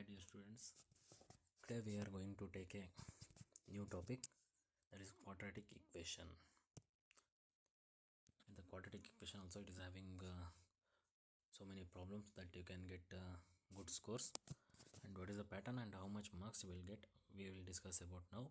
Hi dear students, today we are going to take a new topic, that is quadratic equation. In the quadratic equation also it is having so many problems that you can get good scores, and what is the pattern and how much marks you will get we will discuss about now.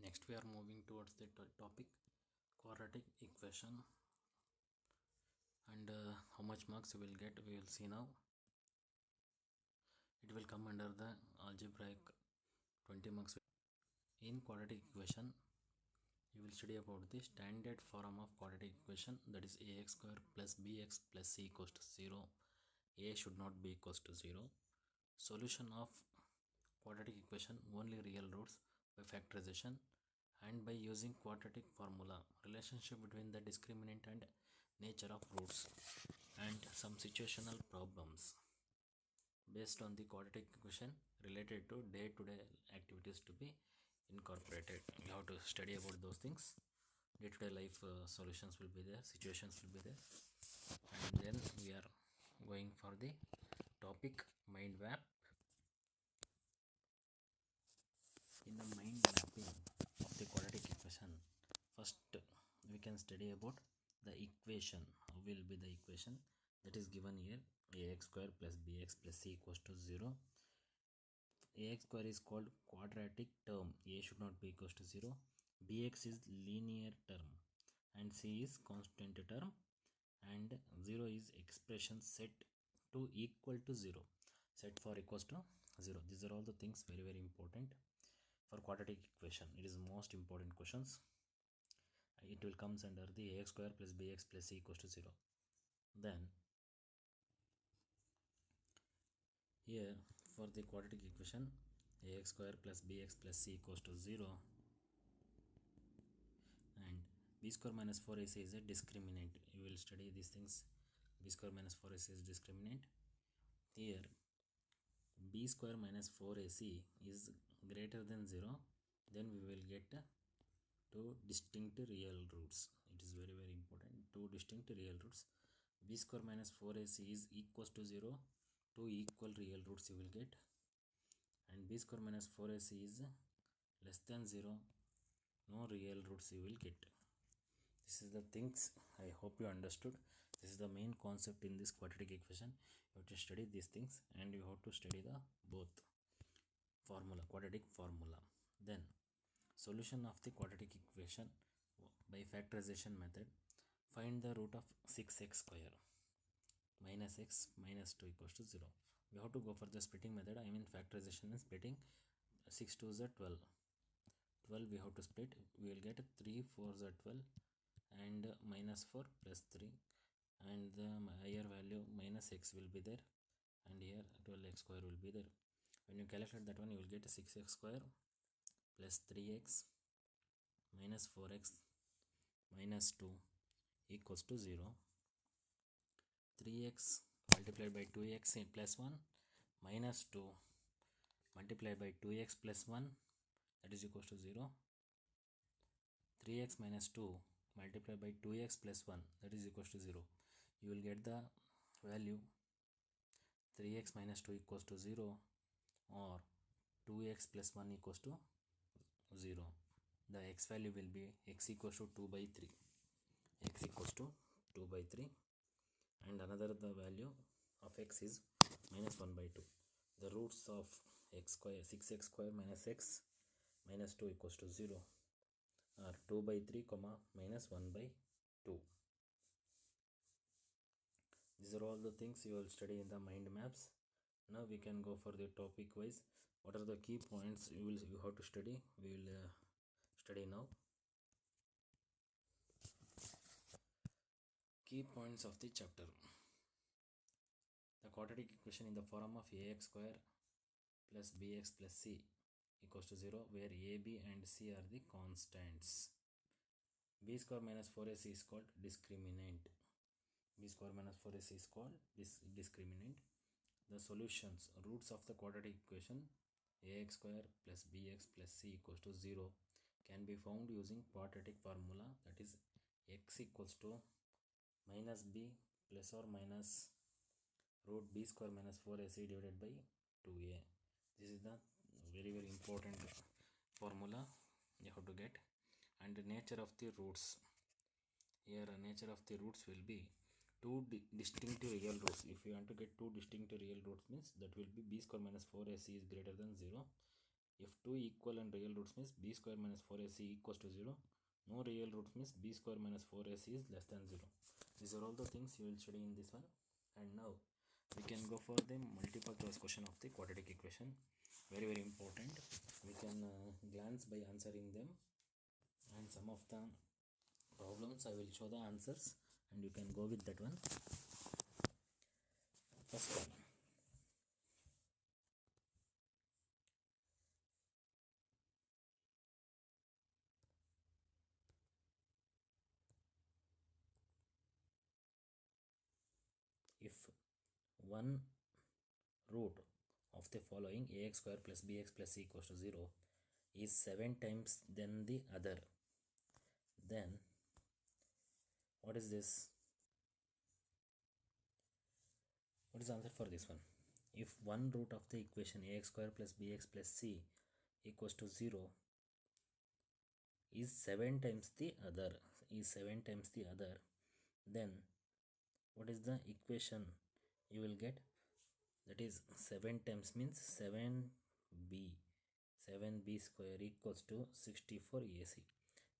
Next we are moving towards the topic quadratic equation, and how much marks you will get we will see now. It will come under the algebraic 20 marks. In quadratic equation you will study about the standard form of quadratic equation, that is ax square plus bx plus c equals to 0. A should not be equals to 0. Solution of quadratic equation only real roots by factorization and by using quadratic formula, relationship between the discriminant and nature of roots, and some situational problems based on the quadratic equation related to day-to-day activities to be incorporated. You have to study about those things. Day-to-day life solutions will be there, situations will be there, and then we are going for the topic mind map. In the mind mapping of the quadratic equation, first we can study about the equation. How will be the equation that is given here? Ax square plus bx plus c equals to 0. Ax square is called quadratic term. A should not be equals to 0. Bx is linear term and c is constant term, and 0 is expression set to equal to 0, set for equals to 0. These are all the things very important for quadratic equation. It is most important questions. It will comes under the ax square plus bx plus c equals to 0. Then here for the quadratic equation, ax square plus bx plus c equals to 0, and b square minus 4ac is a discriminant. You will study these things. B square minus 4ac is discriminant. Here b square minus 4ac is greater than 0, then we will get two distinct real roots. It is very important. Two distinct real roots. B square minus 4ac is equals to 0. Two equal real roots you will get, and b square minus 4ac is less than 0. No real roots you will get. This is the things I hope you understood. This is the main concept in this quadratic equation. You have to study these things, and you have to study the both formula, quadratic formula. Then solution of the quadratic equation by factorization method. Find the root of 6x square minus x minus 2 equals to 0. We have to go for the splitting method. I mean factorization and splitting. 6 2 is 12. 12 we have to split. We will get 3 4 is 12, and minus 4 plus 3, and the higher value minus x will be there, and here 12x square will be there. When you calculate that one, you will get 6x square plus 3x minus 4x minus 2 equals to 0. 3x multiplied by 2x plus 1 minus 2 multiplied by 2x plus 1, that is equals to 0. 3x minus 2 multiplied by 2x plus 1, that is equals to 0. You will get the value 3x minus 2 equals to 0, or 2x plus 1 equals to 0. The x value will be x equals to 2 by 3. X equals to 2 by 3, and another the value of x is minus 1 by 2. The roots of x square, 6x square minus x minus 2 equals to 0, are 2 by 3 comma minus 1 by 2. These are all the things you will study in the mind maps. Now we can go for the topic wise. What are the key points you have to study? We will study now. Key points of the chapter. The quadratic equation in the form of ax square plus bx plus c equals to 0, where a, b and c are the constants. B square minus 4ac is called discriminant. b square minus 4ac is called this discriminant. The solutions, roots of the quadratic equation ax square plus bx plus c equals to 0 can be found using quadratic formula, that is x equals to minus b plus or minus root b square minus 4ac divided by 2a. This is the very important formula you have to get. And the nature of the roots, here nature of the roots will be two distinctive real roots. If you want to get two distinctive real roots, means that will be b square minus 4ac is greater than 0. If two equal and real roots, means b square minus 4ac equals to 0. No real roots, means b square minus 4ac is less than 0. These are all the things you will study in this one. And now we can go for the multiple choice question of the quadratic equation. Very important. We can glance by answering them, and some of the problems I will show the answers and you can go with that one. First one, if one root of the following ax square plus bx plus c equals to 0 is 7 times than the other, then what is this? What is the answer for this one? If one root of the equation ax square plus bx plus c equals to 0 is 7 times the other, then what is the equation you will get? That is 7 times means 7b square equals to 64 AC.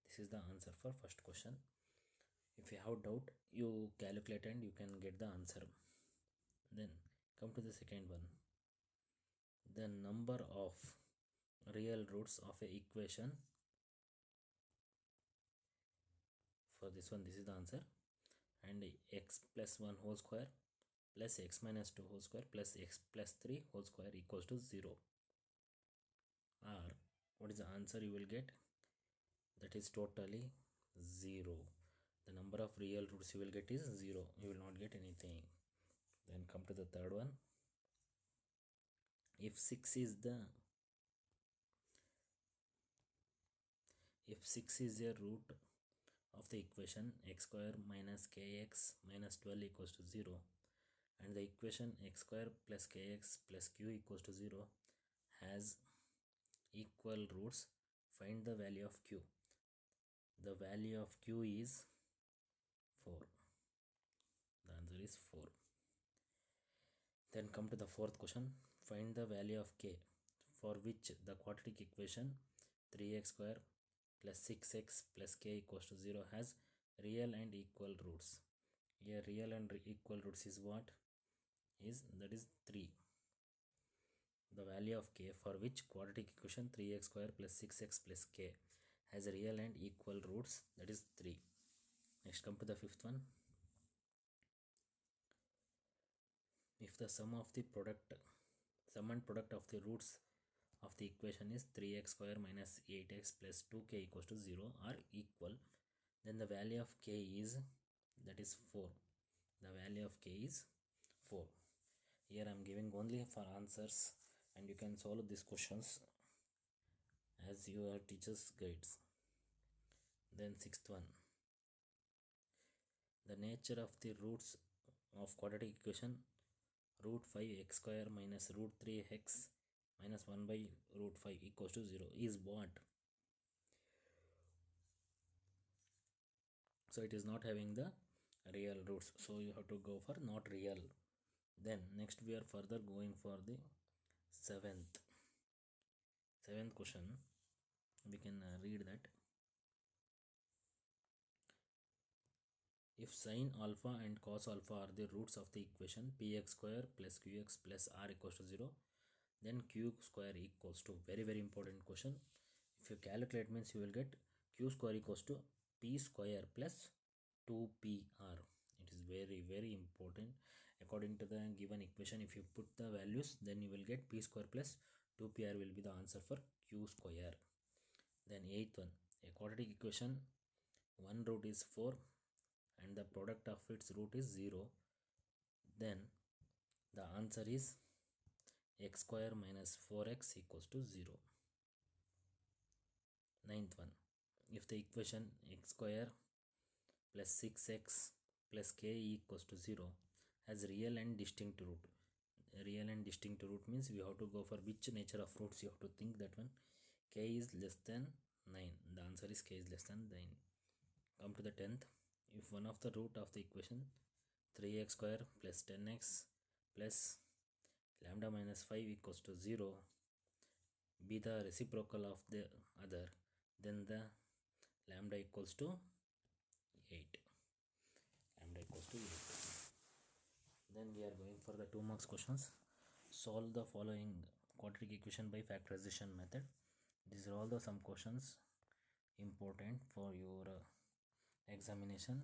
This is the answer for first question. If you have doubt, you calculate and you can get the answer. Then come to the second one. The number of real roots of a equation, for this one this is the answer, and x plus 1 whole square plus x minus 2 whole square plus x plus 3 whole square equals to 0. Or what is the answer you will get? That is totally 0. The number of real roots you will get is 0. You will not get anything. Then come to the third one. If 6 is a root of the equation x square minus kx minus 12 equals to 0, and the equation x square plus kx plus q equals to 0 has equal roots, find the value of q. The value of q is 4. The answer is 4. Then come to the fourth question. Find the value of k for which the quadratic equation 3x square plus 6x plus k equals to 0 has real and equal roots. Here real and equal roots is what? That is 3. The value of k for which quadratic equation 3x square plus 6x plus k has real and equal roots, that is 3. Next come to the fifth one. If the sum and product of the roots of the equation is 3x square minus 8x plus 2k equals to 0 are equal, then the value of k is, that is 4. The value of k is 4. Here I am giving only for answers, and you can solve these questions as your teacher's guides. Then sixth one. The nature of the roots of quadratic equation root 5x square minus root 3x minus 1 by root 5 equals to 0 is what? So it is not having the real roots, so you have to go for not real. Then next we are further going for the seventh question. We can read that. If sin alpha and cos alpha are the roots of the equation px square plus qx plus r equals to 0, then q square equals to, very important question. If you calculate, means you will get q square equals to p square plus 2pr. It is very important. According to the given equation, if you put the values, then you will get p square plus 2pr will be the answer for q square. Then eighth one, a quadratic equation one root is 4 and the product of its root is 0, then the answer is x square minus 4x equals to 0. Ninth one, if the equation x square plus 6x plus k equals to 0 has real and distinct root. Real and distinct root means we have to go for which nature of roots, you have to think that one. K is less than 9, the answer is k is less than 9. Come to the 10th, if one of the root of the equation 3x square plus 10x plus lambda minus 5 equals to 0 be the reciprocal of the other, then the lambda equals to 8. Lambda equals to 8. Then we are going for the 2 marks questions. Solve the following quadratic equation by factorization method. These are all the some questions important for your examination.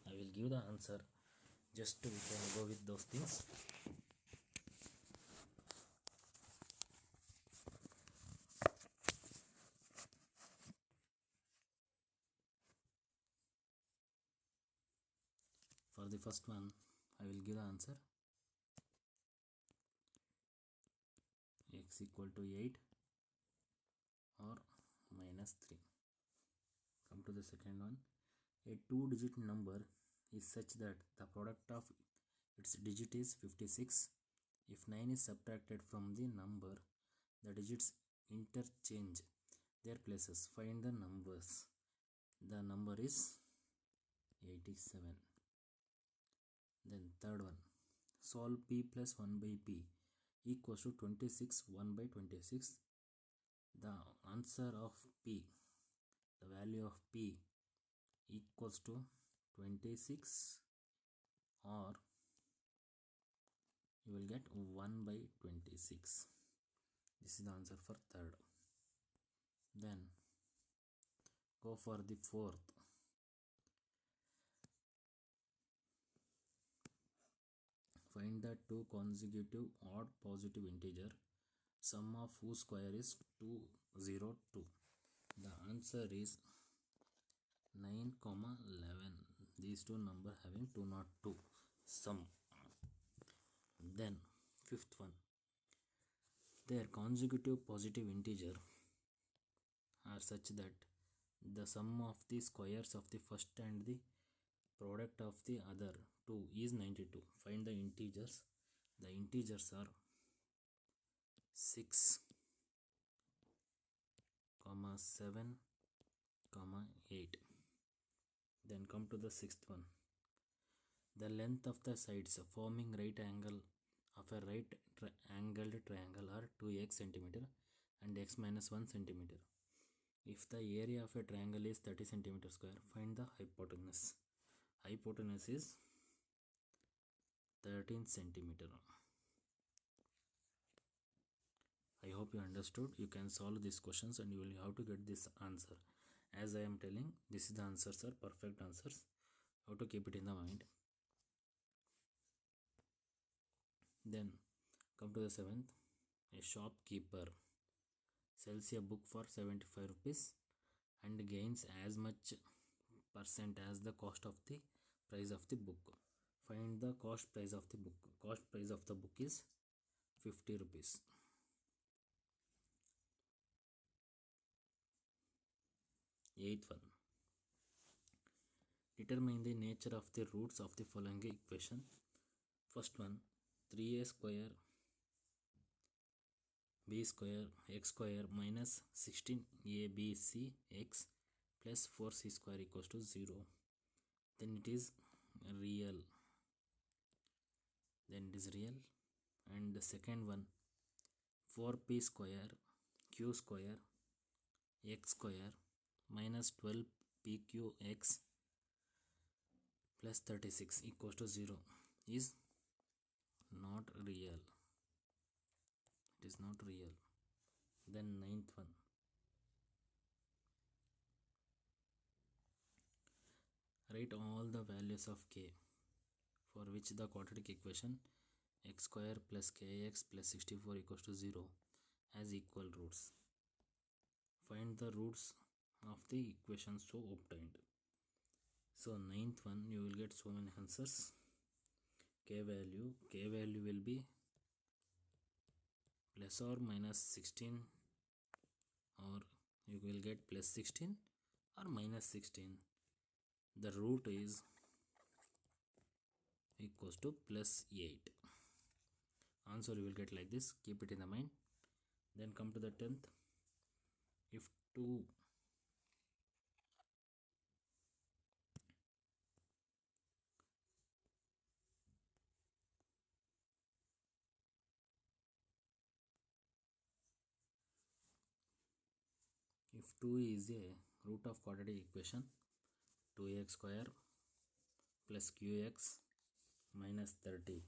I will give the answer, just we can go with those things. For the first one, I will give the answer x equal to 8 or minus 3. Come to the second one, a 2-digit number is such that the product of its digit is 56. If 9 is subtracted from the number, the digits interchange their places. Find the numbers. The number is 87. Then third one, solve p plus 1 by p equals to 26 1 by 26. The answer of p, the value of p equals to 26, or you will get 1 by 26. This is the answer for third. Then go for the fourth. Find the two consecutive odd positive integer, sum of whose square is 202. The answer is 9, 11. These two numbers having 202 sum. Then fifth one, their consecutive positive integer are such that the sum of the squares of the first and the product of the other two is 92. Find the integers. The integers are 6, 7, 8. Then come to the sixth one. The length of the sides forming right angle of a right angled triangle are 2x centimeter and x minus 1 centimeter. If the area of a triangle is 30 centimeter square, find the hypotenuse. Hypotenuse is 13 centimeter. I hope you understood. You can solve these questions and you will have to get this answer. As I am telling, this is the answers are perfect answers. How to keep it in the mind. Then come to the seventh. A shopkeeper sells a book for 75 rupees and gains as much percent as the cost of the price of the book. Find the cost price of the book. Cost price of the book is 50 rupees. Eighth one. Determine the nature of the roots of the following equation. First one, 3a square b square x square minus 16abc x plus 4c square equals to 0. Then it is real. And the second one, 4p square q square x square minus 12pqx plus 36 equals to 0 is not real. It is not real. Then ninth one, write all the values of k for which the quadratic equation x square plus kx plus 64 equals to 0 has equal roots. Find the roots of the equation so obtained. So ninth one you will get so many answers. K value will be plus or minus 16, or you will get plus 16 or minus 16. The root is equals to plus 8. Answer you will get like this. Keep it in the mind. Then come to the 10th. If 2 if 2 is a root of quadratic equation, 2x square plus qx minus 30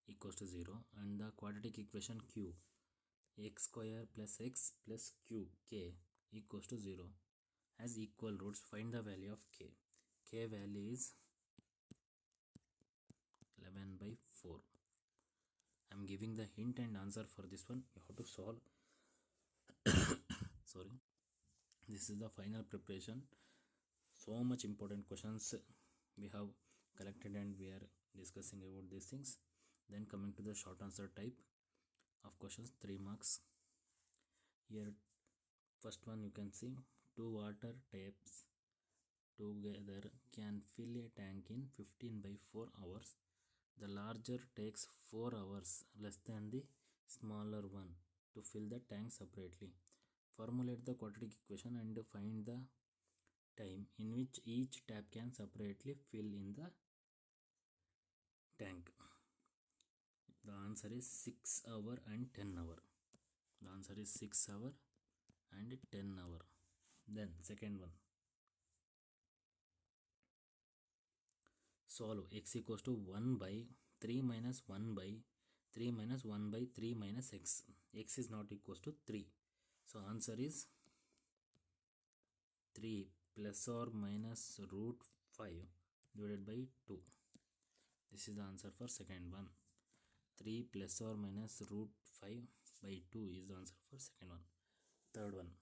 equals to 0, and the quadratic equation q, x square plus x plus q k equals to 0 has equal roots. Find the value of k. K value is 11 by 4. I am giving the hint and answer for this one. You have to solve. Sorry, this is the final preparation. So much important questions we have collected and we are discussing about these things. Then coming to the short answer type of questions, 3 marks. Here first one you can see, 2 water taps together can fill a tank in 15 by 4 hours. The larger takes 4 hours less than the smaller one to fill the tank separately. Formulate the quadratic equation and find the time in which each tap can separately fill in the tank. The answer is 6 hour and 10 hour. The answer is 6 hour and 10 hour. Then second one, solve x equals to 1 by 3 minus 1 by 3 minus 1 by 3 minus x. X is not equals to 3. So answer is 3 plus or minus root 5 divided by 2. This is the answer for second one. 3 plus or minus root 5 by 2 is the answer for second one. Third one,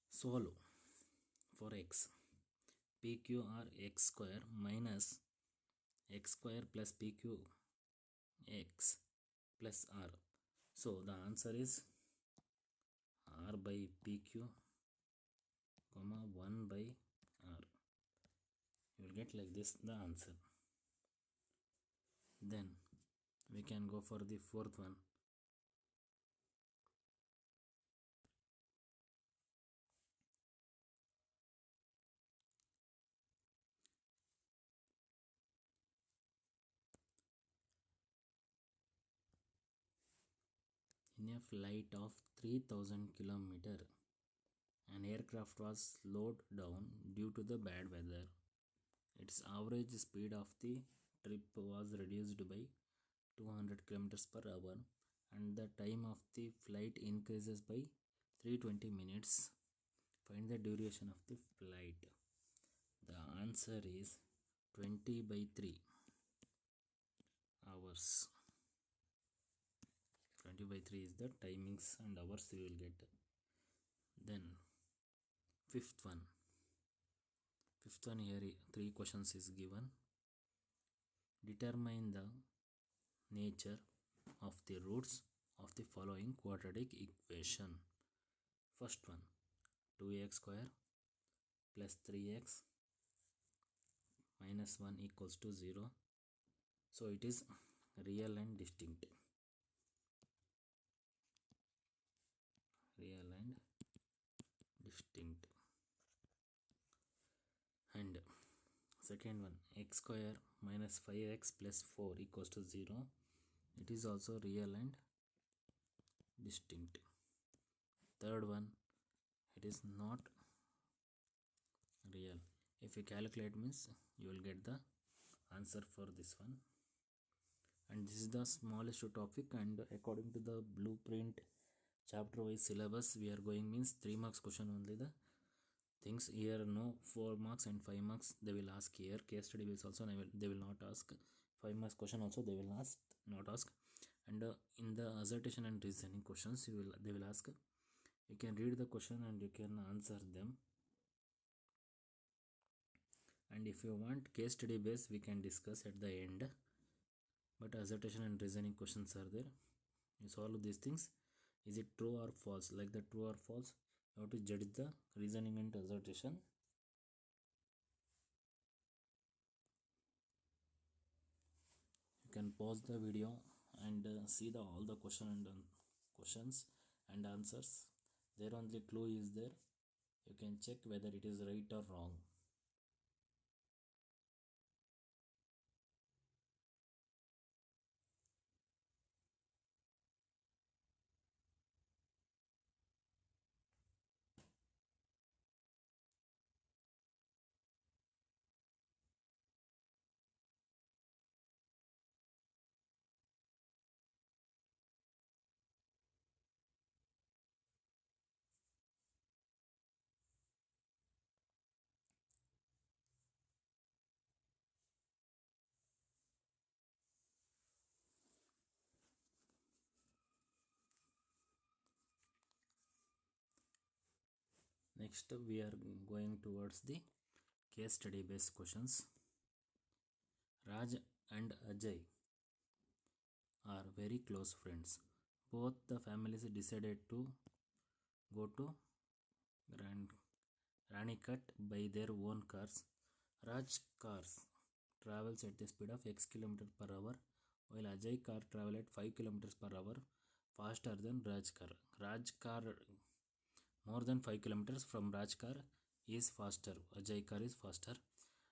solve for x. PQ or x square minus x square plus PQ x plus r. So the answer is r by PQ comma 1 by r. You will get like this the answer. Then we can go for the fourth one. In a flight of 3000 km, an aircraft was slowed down due to the bad weather. Its average speed of the trip was reduced by 200 km per hour and the time of the flight increases by 320 minutes. Find the duration of the flight. The answer is 20 by 3 hours. 20 by 3 is the timings and hours you will get. Then fifth one. Fifth one, here 3 questions is given. Determine the nature of the roots of the following quadratic equation. First one, 2x square plus 3x minus 1 equals to 0. So it is real and distinct. Real and distinct. And second one, x square minus 5x plus 4 equals to 0. It is also real and distinct. Third one, it is not real. If you calculate means you will get the answer for this one. And this is the smallest topic, and according to the blueprint chapter wise syllabus we are going means 3 marks question only the things. Here no 4 marks and 5 marks they will ask. Here case study base also they will not ask. 5 marks question also they will not ask. And in the assertion and reasoning questions they will ask You can read the question and you can answer them. And if you want case study base, we can discuss at the end. But assertion and reasoning questions are there. You solve these things. Is it true or false? Like the true or false, you have to judge the reasoning and assertion. You can pause the video and see all the questions and answers. There only clue is there. You can check whether it is right or wrong. Next, we are going towards the case study based questions. Raj and Ajay are very close friends. Both the families decided to go to Grand Ranicut by their own cars. Raj cars travels at the speed of x km per hour, while Ajay car travel at 5 km per hour faster than Raj car. Raj car more than 5 kilometers from Raj car is faster. Ajay car is faster.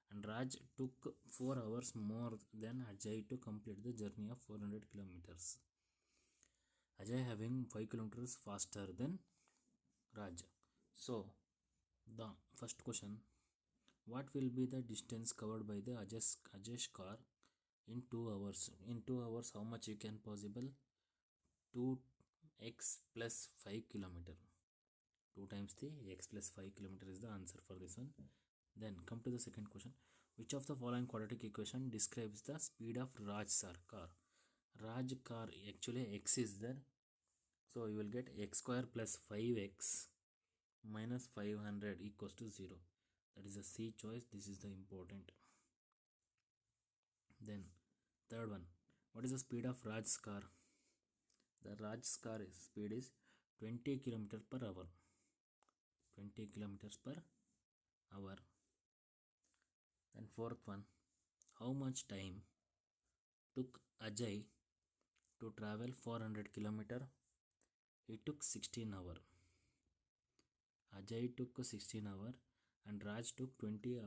And Raj took 4 hours more than Ajay to complete the journey of 400 kilometers. Ajay having 5 kilometers faster than Raj. So, the first question, what will be the distance covered by the Ajay's car in 2 hours? In 2 hours, how much you can possible? 2x plus 5 kilometer. 2 times the x plus 5 kilometer is the answer for this one. Then come to the second question. Which of the following quadratic equation describes the speed of Raj's car? Raj car, actually x is there. So you will get x square plus 5x minus 500 equals to 0. That is a C choice. This is the important. Then third one. What is the speed of Raj's car? The Raj's car speed is 20 km per hour. 20 kilometers per hour. Then fourth one. How much time took Ajay to travel 400 km? He took 16 hours. Ajay took 16 hours and Raj took 20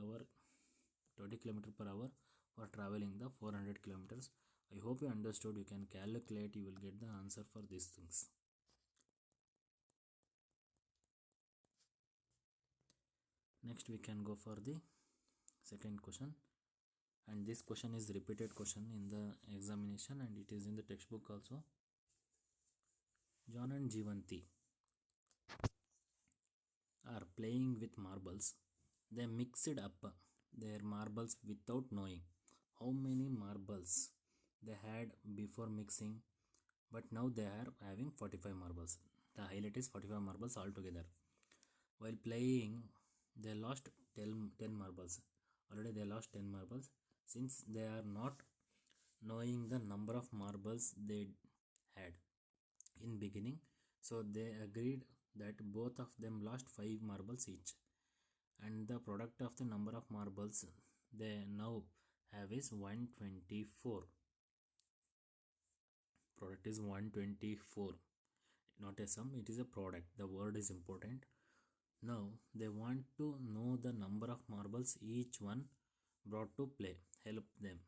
km per hour for traveling the 400 kilometers. I hope you understood. You can calculate, you will get the answer for these things. Next we can go for the second question, and this question is repeated question in the examination and it is in the textbook also. John and Jivanti are playing with marbles. They mixed up their marbles without knowing how many marbles they had before mixing, but now they are having 45 marbles. The highlight is 45 marbles altogether. While playing, they lost 10 marbles. Already they lost 10 marbles since they are not knowing the number of marbles they had in beginning. So they agreed that both of them lost 5 marbles each, and the product of the number of marbles they now have is 124. Product is 124, not a sum, it is a product. The word is important. Now they want to know the number of marbles each one brought to play. Help them.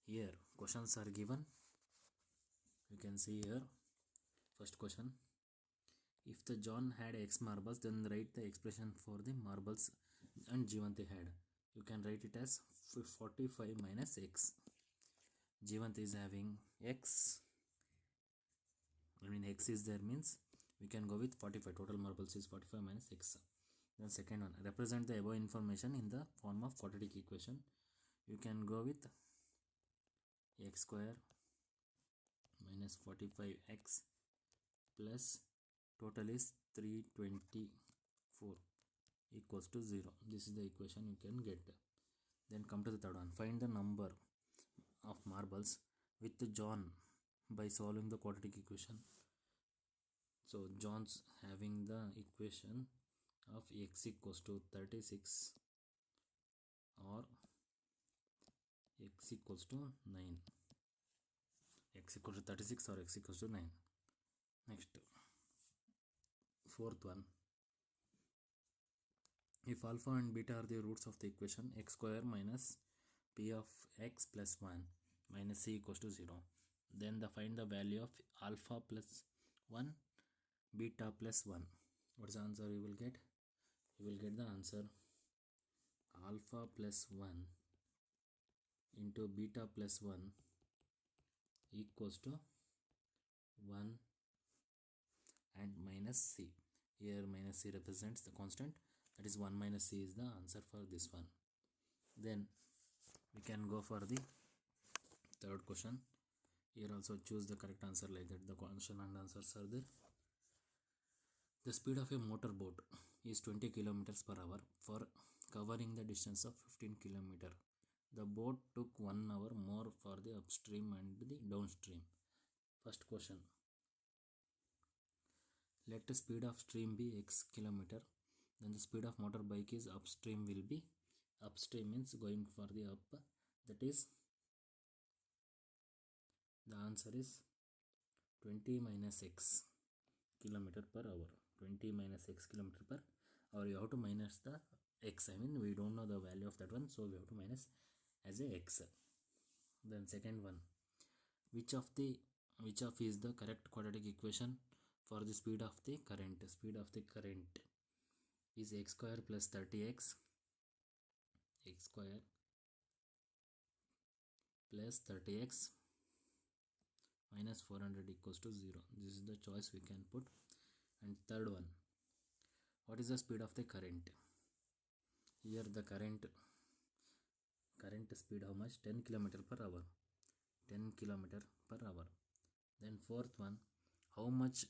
Here questions are given. You can see here. First question. If the John had X marbles, then write the expression for the marbles and Jivanti had. You can write it as 45 minus X. Jivanti is having X. X is there means we can go with 45. Total marbles is 45 minus X. Then second one, represent the above information in the form of quadratic equation. You can go with x square minus 45x plus total is 324 equals to 0. This is the equation you can get. Then come to the third one. Find the number of marbles with John by solving the quadratic equation. So John's having the equation of x equals to 36 or x equals to 9. X equals to 36 or x equals to 9. Next, fourth one. If alpha and beta are the roots of the equation x square minus p of x plus 1 minus c equals to 0, then find the value of alpha plus 1, beta plus 1. What's the answer you will get? You will get the answer alpha plus 1 into beta plus 1 equals to 1 and minus c. Here minus c represents the constant, that is 1 minus c is the answer for this one. Then we can go for the third question. Here also choose the correct answer, like that the question and answers are there. The speed of a motor boat is 20 kilometers per hour for covering the distance of 15 kilometers. The boat took 1 hour more for the upstream and the downstream. First question. Let the speed of stream be x kilometer. Then the speed of motorbike is upstream will be, upstream means going for the up, that is, the answer is 20 minus x kilometer per hour. 20 minus x kilometer per hour. You have to minus the x. I mean, we don't know the value of that one, so we have to minus as a x. Then second one. Which of is the correct quadratic equation for the speed of the current? Speed of the current is x square plus 30x, x square plus 30x minus 400 equals to 0. This is the choice we can put. And third one, what is the speed of the current? Here the current speed how much? 10 kilometer per hour. 10 kilometer per hour. Then fourth one, how much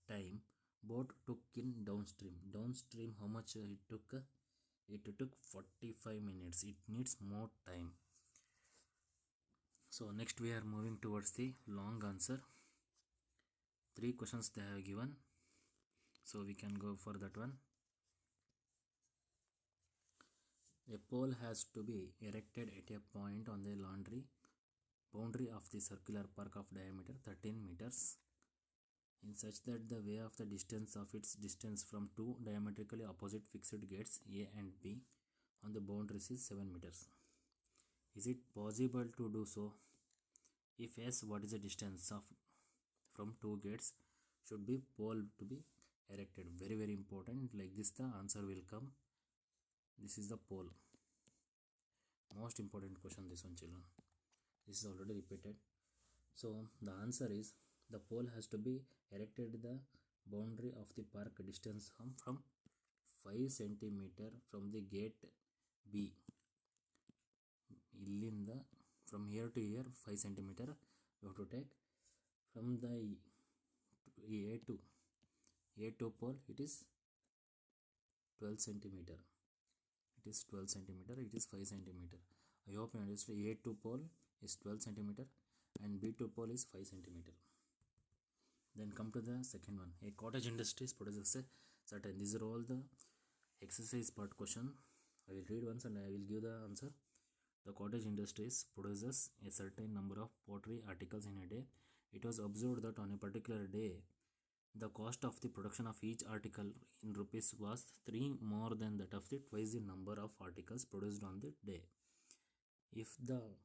time boat took in downstream? Downstream how much it took? It took 45 minutes. It needs more time. So next we are moving towards the long answer. 3 questions they have given, so we can go for that one. A pole has to be erected at a point on the boundary of the circular park of diameter 13 meters in such that the way of the distance of its distance from two diametrically opposite fixed gates A and B on the boundaries is 7 meters. Is it possible to do so? If yes, what is the distance of from two gates should be pole to be erected? Very very important. Like this the answer will come. This is the pole. Most important question this one, children. This is already repeated. So the answer is the pole has to be erected the boundary of the park distance from 5 centimeter from the gate B. Illinda from here to here 5 centimeter you have to take. From the A2 pole it is 12 centimeter. It is 12 centimeter. It is 5 centimeter. I hope you understand. A2 pole is 12 centimeter and B2 pole is 5 centimeter. Then come to the second one. A cottage industry produces a certain. These are all the exercise part question. I will read once and I will give the answer. The cottage industries produces a certain number of pottery articles in a day. It was observed that on a particular day, the cost of the production of each article in rupees was 3 more than that of the twice the number of articles produced on the day. If the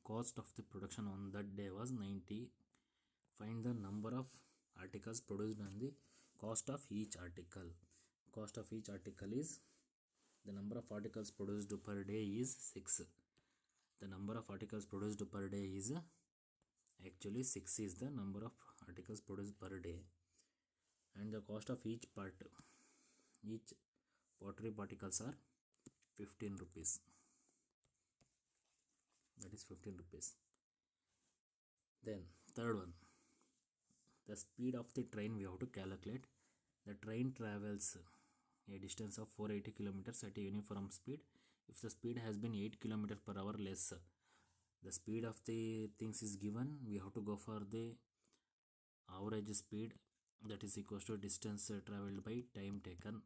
cost of the production on that day was 90, find the number of articles produced and the cost of each article. Cost of each article is, the number of articles produced per day is 6. The number of articles produced per day is actually 6 is the number of articles produced per day. And the cost of each pottery particles are 15 rupees. That is 15 rupees. Then third one, The speed of the train we have to calculate. The train travels a distance of 480 kilometers at a uniform speed. If the speed has been 8 kilometers per hour less, the speed of the things is given, we have to go for the average speed, that is equals to distance traveled by time taken.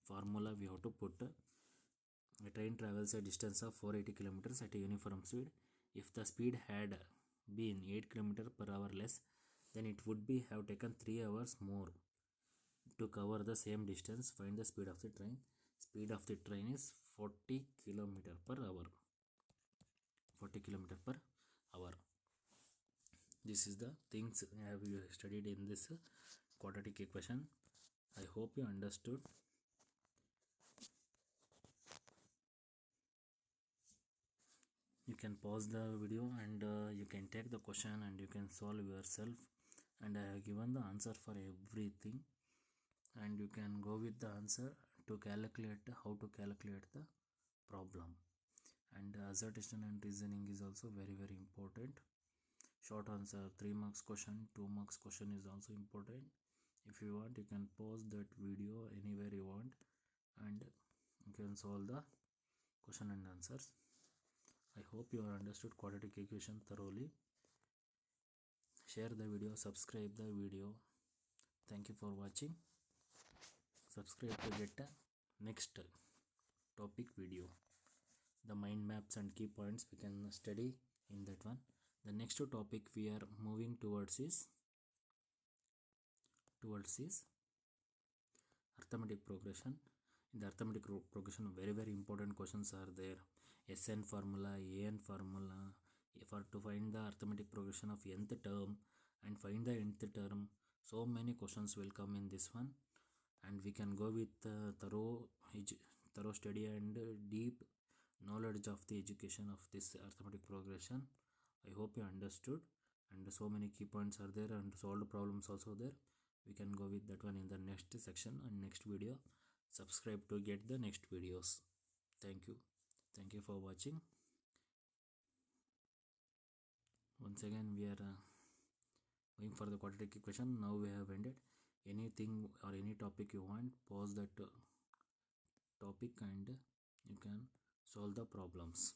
Formula we have to put, a train travels a distance of 480 kilometers at a uniform speed. If the speed had been 8 kilometers per hour less, then it would be have taken 3 hours more to cover the same distance. Find the speed of the train. Speed of the train is 40 kilometer per hour. 40 kilometer per hour. This is the things have you studied in this quadratic equation. I hope you understood. You can pause the video and you can take the question and you can solve yourself, and I have given the answer for everything, and you can go with the answer to calculate how to calculate the problem. And assertion and reasoning is also very important. Short answer 3 marks question, 2 marks question is also important. If you want, you can pause that video anywhere you want and you can solve the question and answers. I hope you have understood quadratic equation thoroughly. Share the video, subscribe the video. Thank you for watching. Subscribe to get the next topic video. The mind maps and key points we can study in that one. The next topic we are moving towards is arithmetic progression. In the arithmetic progression, very important questions are there. Sn formula, an formula, for to find the arithmetic progression of nth term and find the nth term. So many questions will come in this one, and we can go with thorough study and deep knowledge of the education of this arithmetic progression. I hope you understood, and so many key points are there and solved problems also there. We can go with that one in the next section and next video. Subscribe to get the next videos. Thank you for watching. Once again we are going for the quadratic equation. Now we have ended. Anything or any topic you want, pause that topic and you can solve the problems.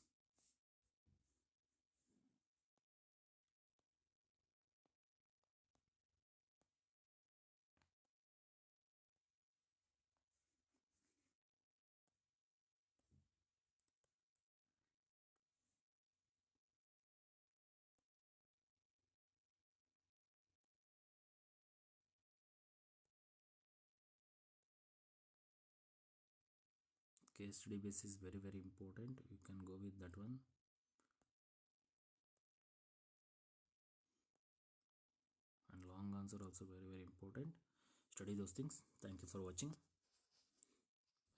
Case study base is very important. You can go with that one. And long answer also very important. Study those things. Thank you for watching.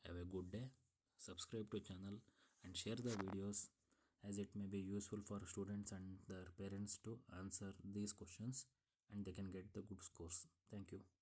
Have a good day. Subscribe to channel and share the videos, as it may be useful for students and their parents to answer these questions and they can get the good scores. Thank you.